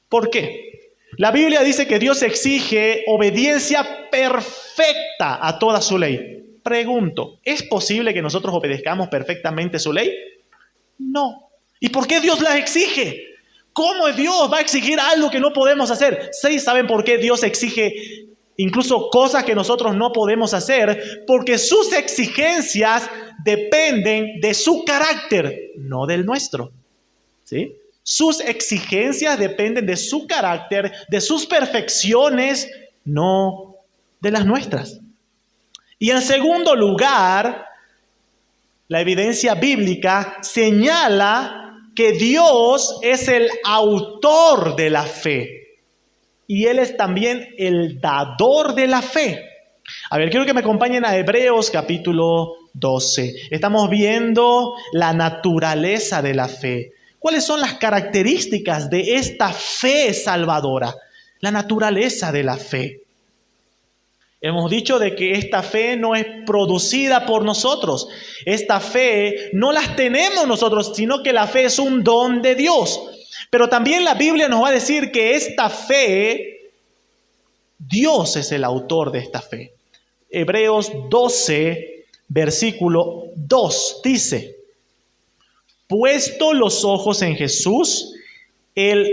¿Por qué? La Biblia dice que Dios exige obediencia perfecta a toda su ley. Pregunto, ¿es posible que nosotros obedezcamos perfectamente su ley? No. ¿Y por qué Dios la exige? ¿Cómo Dios va a exigir algo que no podemos hacer? ¿Sí saben por qué Dios exige incluso cosas que nosotros no podemos hacer? Porque sus exigencias dependen de su carácter, no del nuestro. ¿Sí? Sus exigencias dependen de su carácter, de sus perfecciones, no de las nuestras. Y en segundo lugar, la evidencia bíblica señala que Dios es el autor de la fe y Él es también el dador de la fe. A ver, quiero que me acompañen a Hebreos capítulo 12. Estamos viendo la naturaleza de la fe. ¿Cuáles son las características de esta fe salvadora? La naturaleza de la fe. Hemos dicho de que esta fe no es producida por nosotros. Esta fe no las tenemos nosotros, sino que la fe es un don de Dios. Pero también la Biblia nos va a decir que esta fe, Dios es el autor de esta fe. Hebreos 12, versículo 2 dice: puesto los ojos en Jesús, el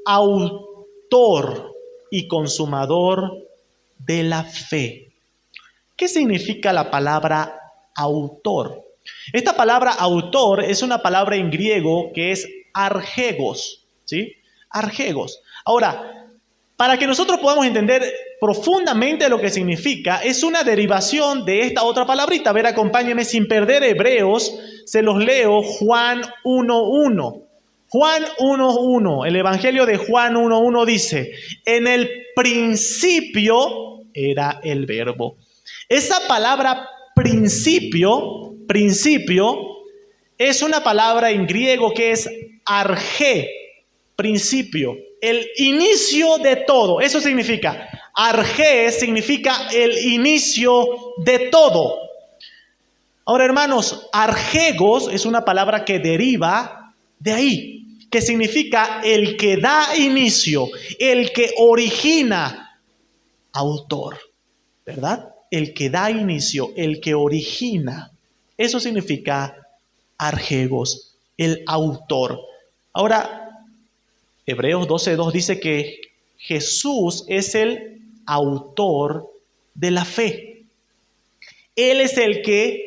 autor y consumador de la fe. ¿Qué significa la palabra autor? Esta palabra autor es una palabra en griego que es argegos, ¿sí? Argegos. Ahora, para que nosotros podamos entender profundamente lo que significa, es una derivación de esta otra palabrita. A ver, acompáñenme sin perder Hebreos, se los leo, Juan 1:1. Juan 1:1, el Evangelio de Juan 1:1 dice: en el principio era el verbo. Esa palabra principio es una palabra en griego que es arge, principio, el inicio de todo. Eso significa, arge significa el inicio de todo. Ahora, hermanos, argegos es una palabra que deriva de ahí, que significa el que da inicio, el que origina, autor, ¿verdad? El que da inicio, el que origina. Eso significa argegos, el autor. Ahora, Hebreos 12:2 dice que Jesús es el autor de la fe. Él es el que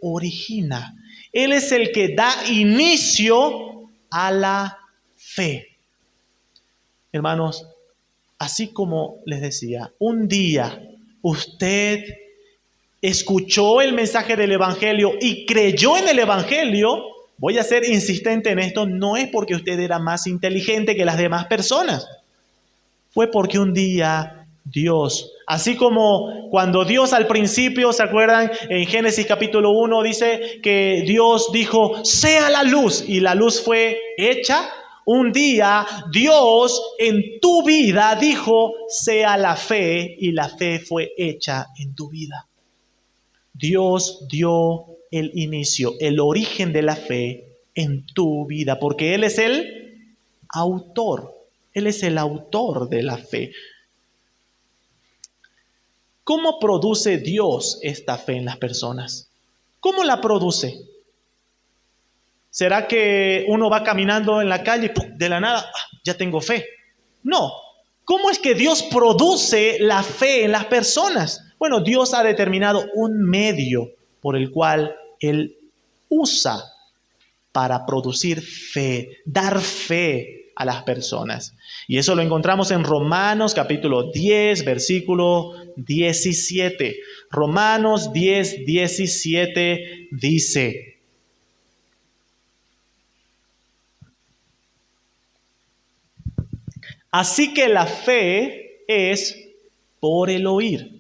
origina. Él es el que da inicio a la fe. Hermanos, así como les decía, un día usted escuchó el mensaje del Evangelio y creyó en el Evangelio. Voy a ser insistente en esto, no es porque usted era más inteligente que las demás personas. Fue porque un día Dios, así como cuando Dios al principio, ¿se acuerdan? En Génesis capítulo 1 dice que Dios dijo, sea la luz, y la luz fue hecha. Un día Dios en tu vida dijo, sea la fe, y la fe fue hecha en tu vida. Dios dio el inicio, el origen de la fe en tu vida, porque Él es el autor. Él es el autor de la fe. ¿Cómo produce Dios esta fe en las personas? ¿Cómo la produce? ¿Será que uno va caminando en la calle y de la nada, ya tengo fe? No. ¿Cómo es que Dios produce la fe en las personas? Bueno, Dios ha determinado un medio por el cual Él usa para producir fe, dar fe. a las personas. Y eso lo encontramos en Romanos capítulo 10, versículo 17. Romanos 10, 17 dice: así que la fe es por el oír,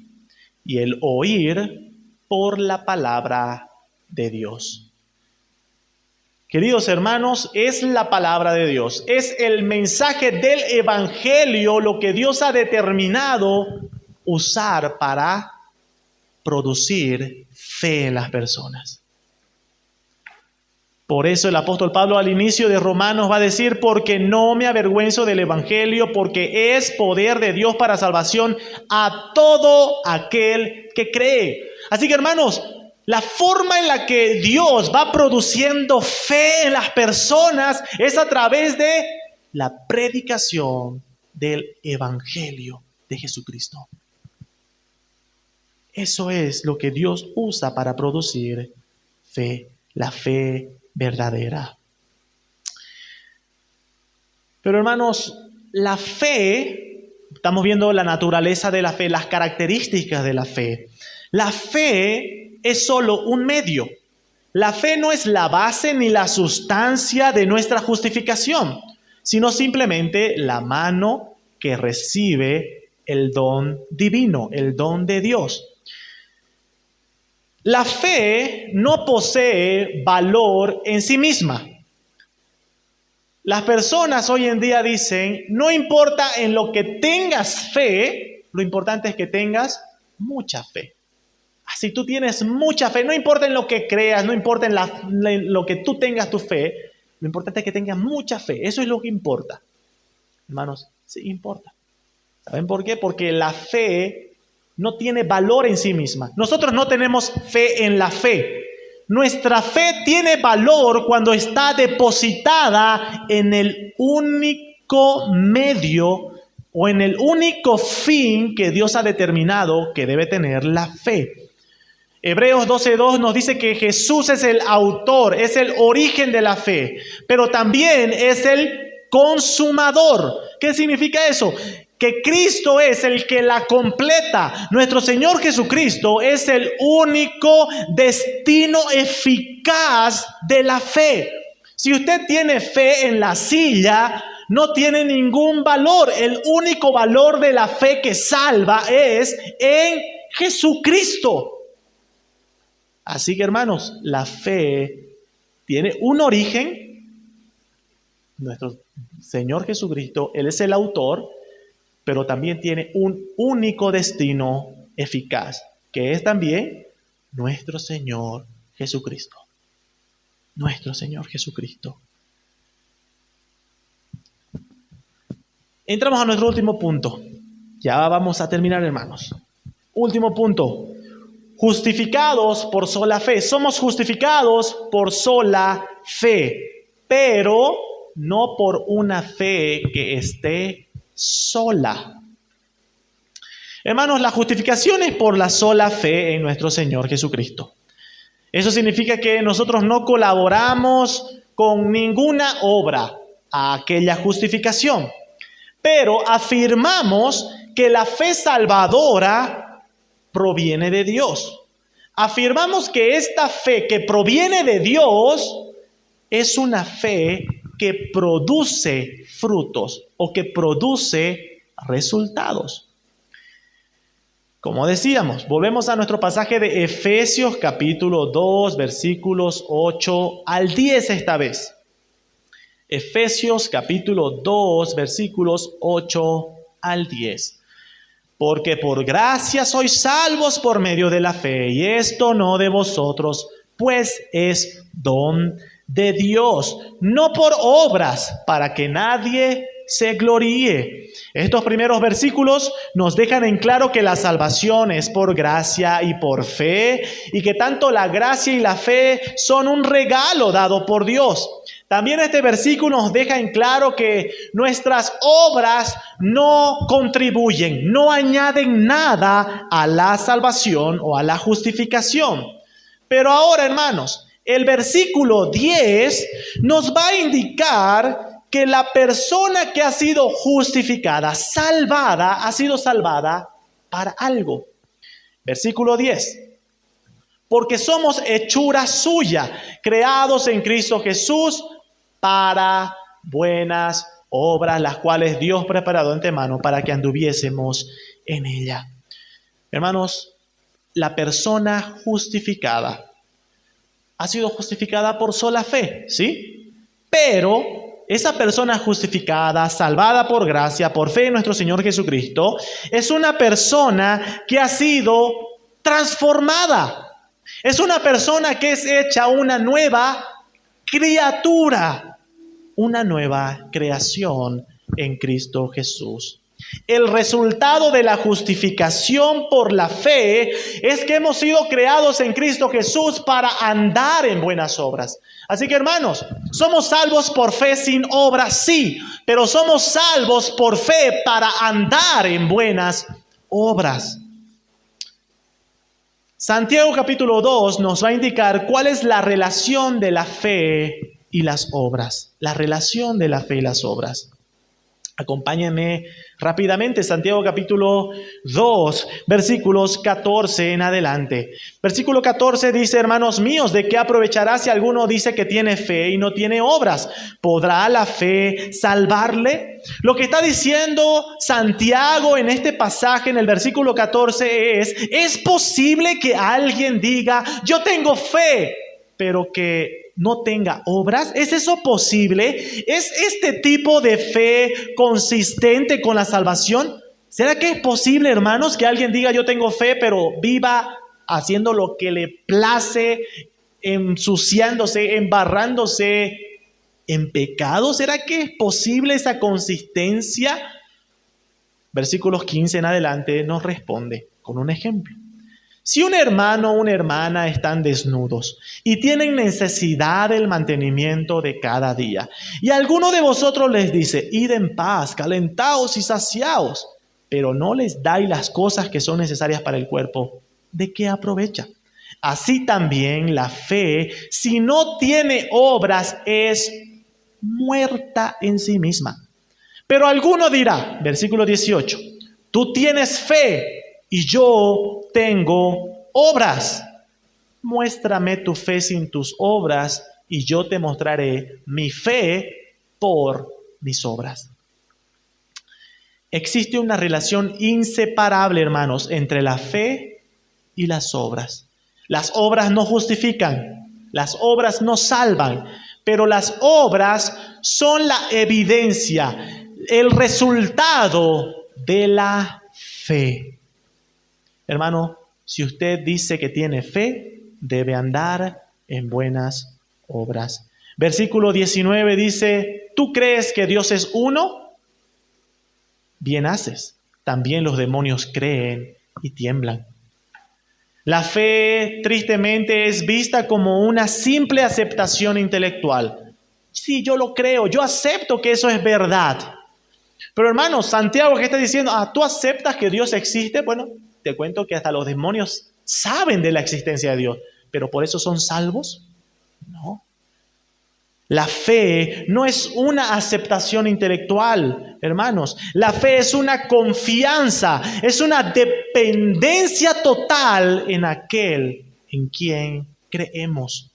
y el oír por la palabra de Dios. Queridos hermanos, es la palabra de Dios, es el mensaje del Evangelio lo que Dios ha determinado usar para producir fe en las personas. Por eso el apóstol Pablo al inicio de Romanos va a decir: porque no me avergüenzo del Evangelio, porque es poder de Dios para salvación a todo aquel que cree. Así que, hermanos, la forma en la que Dios va produciendo fe en las personas es a través de la predicación del Evangelio de Jesucristo. Eso es lo que Dios usa para producir fe, la fe verdadera. Pero, hermanos, la fe, estamos viendo la naturaleza de la fe, las características de la fe. La fe es solo un medio. La fe no es la base ni la sustancia de nuestra justificación, sino simplemente la mano que recibe el don divino, el don de Dios. La fe no posee valor en sí misma. Las personas hoy en día dicen: no importa en lo que tengas fe, lo importante es que tengas mucha fe. Si tú tienes mucha fe, no importa en lo que creas, no importa en lo que tú tengas tu fe, lo importante es que tengas mucha fe. Eso es lo que importa. Hermanos, sí importa. ¿Saben por qué? Porque la fe no tiene valor en sí misma. Nosotros no tenemos fe en la fe. Nuestra fe tiene valor cuando está depositada en el único medio o en el único fin que Dios ha determinado que debe tener la fe. Hebreos 12:2 nos dice que Jesús es el autor, es el origen de la fe, pero también es el consumador. ¿Qué significa eso? Que Cristo es el que la completa. Nuestro Señor Jesucristo es el único destino eficaz de la fe. Si usted tiene fe en la silla, no tiene ningún valor. El único valor de la fe que salva es en Jesucristo. Así que, hermanos, la fe tiene un origen. Nuestro Señor Jesucristo, Él es el autor, pero también tiene un único destino eficaz, que es también nuestro Señor Jesucristo. Nuestro Señor Jesucristo. Entramos a nuestro último punto. Ya vamos a terminar, hermanos. Último punto. Justificados por sola fe. Somos justificados por sola fe, pero no por una fe que esté sola. Hermanos, la justificación es por la sola fe en nuestro Señor Jesucristo. Eso significa que nosotros no colaboramos con ninguna obra a aquella justificación, pero afirmamos que la fe salvadora proviene de Dios. Afirmamos que esta fe que proviene de Dios es una fe que produce frutos o que produce resultados. Como decíamos, volvemos a nuestro pasaje de Efesios capítulo 2, versículos 8 al 10 esta vez. Efesios capítulo 2, versículos 8 al 10. Porque por gracia sois salvos por medio de la fe, y esto no de vosotros, pues es don de Dios, no por obras, para que nadie se gloríe. Estos primeros versículos nos dejan en claro que la salvación es por gracia y por fe, y que tanto la gracia y la fe son un regalo dado por Dios. También este versículo nos deja en claro que nuestras obras no contribuyen, no añaden nada a la salvación o a la justificación. Pero ahora, hermanos, el versículo 10 nos va a indicar que la persona que ha sido justificada, salvada, ha sido salvada para algo. Versículo 10. Porque somos hechura suya, creados en Cristo Jesús para buenas obras, las cuales Dios preparó de antemano para que anduviésemos en ella. Hermanos, la persona justificada ha sido justificada por sola fe, ¿sí? Pero esa persona justificada, salvada por gracia, por fe en nuestro Señor Jesucristo, es una persona que ha sido transformada. Es una persona que es hecha una nueva criatura, una nueva creación en Cristo Jesús. El resultado de la justificación por la fe es que hemos sido creados en Cristo Jesús para andar en buenas obras. Así que, hermanos, somos salvos por fe sin obras, sí, pero somos salvos por fe para andar en buenas obras. Santiago capítulo 2 nos va a indicar cuál es la relación de la fe y las obras. La relación de la fe y las obras. Acompáñenme rápidamente, Santiago capítulo 2, versículos 14 en adelante. Versículo 14 dice: hermanos míos, ¿de qué aprovechará si alguno dice que tiene fe y no tiene obras? ¿Podrá la fe salvarle? Lo que está diciendo Santiago en este pasaje, en el versículo 14, ¿es posible que alguien diga, yo tengo fe, pero que no tenga obras? ¿Es eso posible? ¿Es este tipo de fe consistente con la salvación? ¿Será que es posible, hermanos, que alguien diga yo tengo fe, pero viva haciendo lo que le place, ensuciándose, embarrándose en pecado? ¿Será que es posible esa consistencia? Versículos 15 en adelante nos responde con un ejemplo. Si un hermano o una hermana están desnudos y tienen necesidad del mantenimiento de cada día, y alguno de vosotros les dice, id en paz, calentaos y saciaos, pero no les dais las cosas que son necesarias para el cuerpo, ¿de qué aprovecha? Así también la fe, si no tiene obras, es muerta en sí misma. Pero alguno dirá, versículo 18, tú tienes fe y yo tengo obras. Muéstrame tu fe sin tus obras y yo te mostraré mi fe por mis obras. Existe una relación inseparable, hermanos, entre la fe y las obras. Las obras no justifican, las obras no salvan, pero las obras son la evidencia, el resultado de la fe. Hermano, si usted dice que tiene fe, debe andar en buenas obras. Versículo 19 dice, ¿tú crees que Dios es uno? Bien haces. También los demonios creen y tiemblan. La fe, tristemente, es vista como una simple aceptación intelectual. Sí, yo lo creo, yo acepto que eso es verdad. Pero hermano, Santiago, ¿qué está diciendo? ¿Tú aceptas que Dios existe? Bueno, te cuento que hasta los demonios saben de la existencia de Dios, pero ¿por eso son salvos? No. La fe no es una aceptación intelectual, hermanos. La fe es una confianza, es una dependencia total en aquel en quien creemos.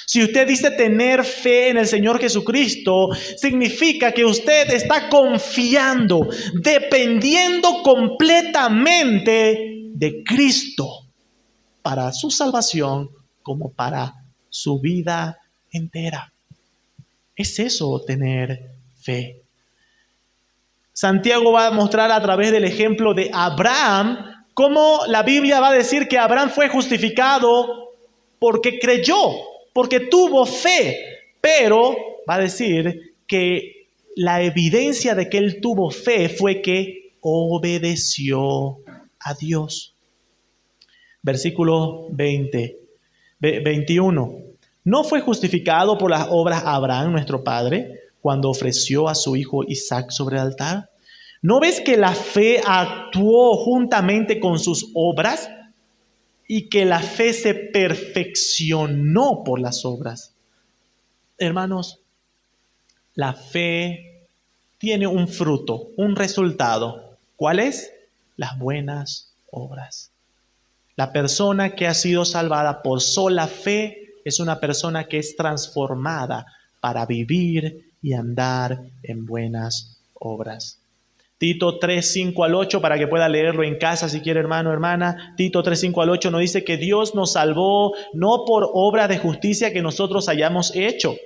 Si usted dice tener fe en el Señor Jesucristo, significa que usted está confiando, dependiendo completamente de Cristo para su salvación como para su vida entera. Es eso, tener fe. Santiago va a mostrar a través del ejemplo de Abraham cómo la Biblia va a decir que Abraham fue justificado porque creyó, porque tuvo fe, pero va a decir que la evidencia de que él tuvo fe fue que obedeció a Dios. Versículo 21. ¿No fue justificado por las obras Abraham, nuestro padre, cuando ofreció a su hijo Isaac sobre el altar? ¿No ves que la fe actuó juntamente con sus obras? Y que la fe se perfeccionó por las obras. Hermanos, La fe tiene un fruto, un resultado. ¿Cuál es? Las buenas obras. La persona que ha sido salvada por sola fe es una persona que es transformada para vivir y andar en buenas obras. Tito 3, 5 al 8, para que pueda leerlo en casa si quiere, hermano, hermana. Tito 3, 5 al 8 nos dice que Dios nos salvó no por obra de justicia que nosotros hayamos hecho.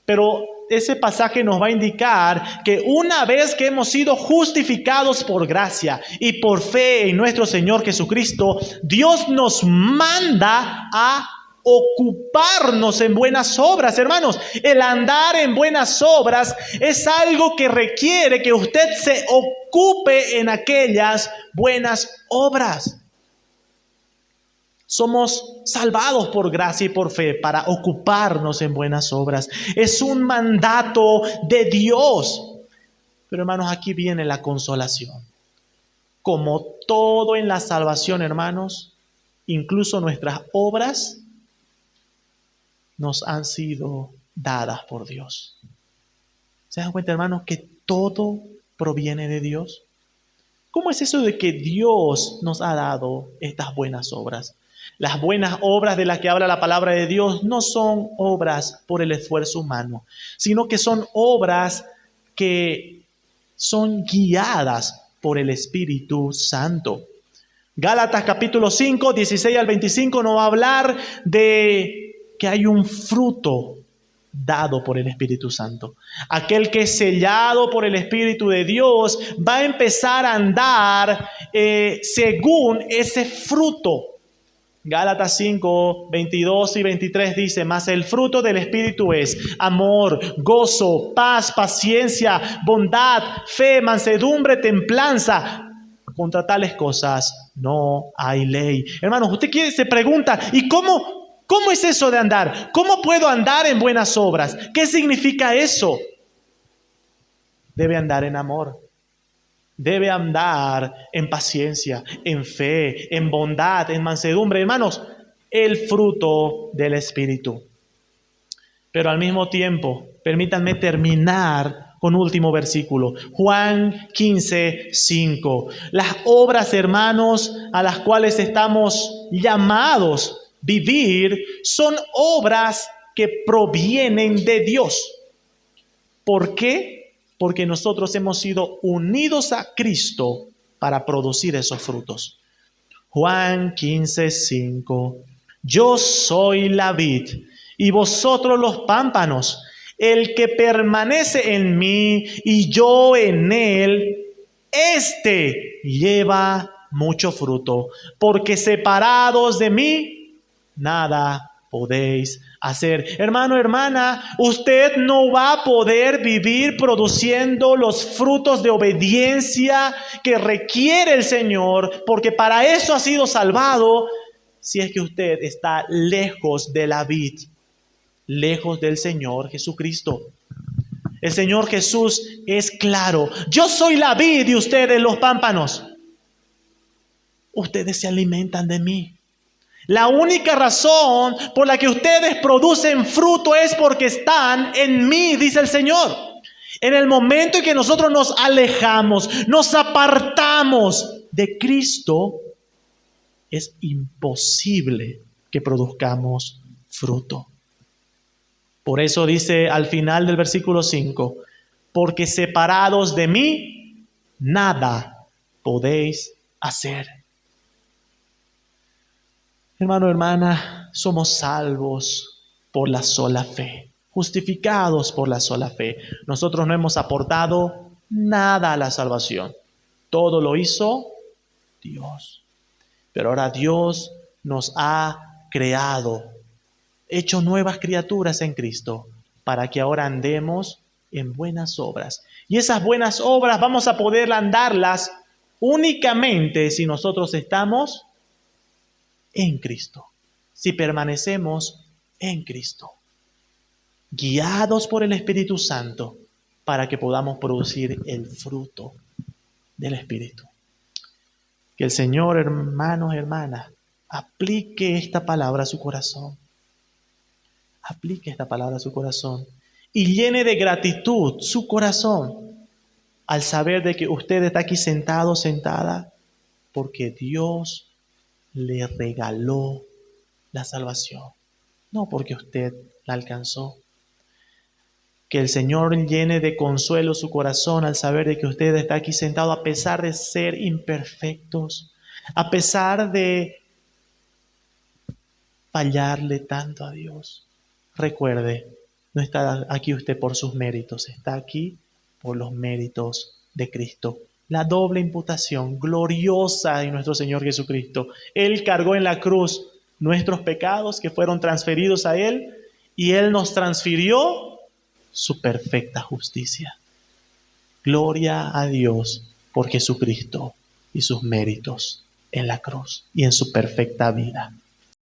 Pero ese pasaje nos va a indicar que una vez que hemos sido justificados por gracia y por fe en nuestro Señor Jesucristo, Dios nos manda a ocuparnos en buenas obras, hermanos. El andar en buenas obras es algo que requiere que usted se ocupe en aquellas buenas obras. Somos salvados por gracia y por fe para ocuparnos en buenas obras. Es un mandato de Dios. Pero hermanos, aquí viene la consolación. Como todo en la salvación, hermanos, incluso nuestras obras nos han sido dadas por Dios. ¿Se dan cuenta, hermanos, que todo proviene de Dios? ¿Cómo es eso de que Dios nos ha dado estas buenas obras? Las buenas obras de las que habla la palabra de Dios no son obras por el esfuerzo humano, sino que son obras que son guiadas por el Espíritu Santo. Gálatas capítulo 5, 16 al 25 nos va a hablar de que hay un fruto dado por el Espíritu Santo. Aquel que es sellado por el Espíritu de Dios va a empezar a andar según ese fruto. Gálatas 5, 22 y 23 dice: mas el fruto del Espíritu es amor, gozo, paz, paciencia, bondad, fe, mansedumbre, templanza. Contra tales cosas no hay ley. Hermanos, usted se pregunta, ¿y cómo es eso de andar? ¿Cómo puedo andar en buenas obras? ¿Qué significa eso? Debe andar en amor. Debe andar en paciencia, en fe, en bondad, en mansedumbre. Hermanos, el fruto del Espíritu. Pero al mismo tiempo, permítanme terminar con último versículo. Juan 15, 5. Las obras, hermanos, a las cuales estamos llamados a vivir, son obras que provienen de Dios. ¿Por qué? Porque nosotros hemos sido unidos a Cristo para producir esos frutos. Juan 15, 5. Yo soy la vid y vosotros los pámpanos. El que permanece en mí y yo en él, éste lleva mucho fruto, porque separados de mí, nada podéis hacer. Hermano, hermana, usted no va a poder vivir produciendo los frutos de obediencia que requiere el Señor, porque para eso ha sido salvado, si es que usted está lejos de la vid, lejos del Señor Jesucristo. El Señor Jesús es claro: yo soy la vid y ustedes los pámpanos. Ustedes se alimentan de mí. La única razón por la que ustedes producen fruto es porque están en mí, dice el Señor. En el momento en que nosotros nos alejamos, nos apartamos de Cristo, es imposible que produzcamos fruto. Por eso dice al final del versículo 5, porque separados de mí, nada podéis hacer. Hermano, hermana, somos salvos por la sola fe, justificados por la sola fe. Nosotros no hemos aportado nada a la salvación. Todo lo hizo Dios. Pero ahora Dios nos ha creado, hecho nuevas criaturas en Cristo, para que ahora andemos en buenas obras. Y esas buenas obras vamos a poder andarlas únicamente si nosotros estamos en Cristo, si permanecemos en Cristo, guiados por el Espíritu Santo, para que podamos producir el fruto del Espíritu. Que el Señor, hermanos, hermanas, aplique esta palabra a su corazón. Aplique esta palabra a su corazón y llene de gratitud su corazón al saber de que usted está aquí sentado, sentada, porque Dios le regaló la salvación, no porque usted la alcanzó. Que el Señor llene de consuelo su corazón al saber de que usted está aquí sentado a pesar de ser imperfectos, a pesar de fallarle tanto a Dios. Recuerde, no está aquí usted por sus méritos, está aquí por los méritos de Cristo. La doble imputación gloriosa de nuestro Señor Jesucristo. Él cargó en la cruz nuestros pecados que fueron transferidos a Él y Él nos transfirió su perfecta justicia. Gloria a Dios por Jesucristo y sus méritos en la cruz y en su perfecta vida.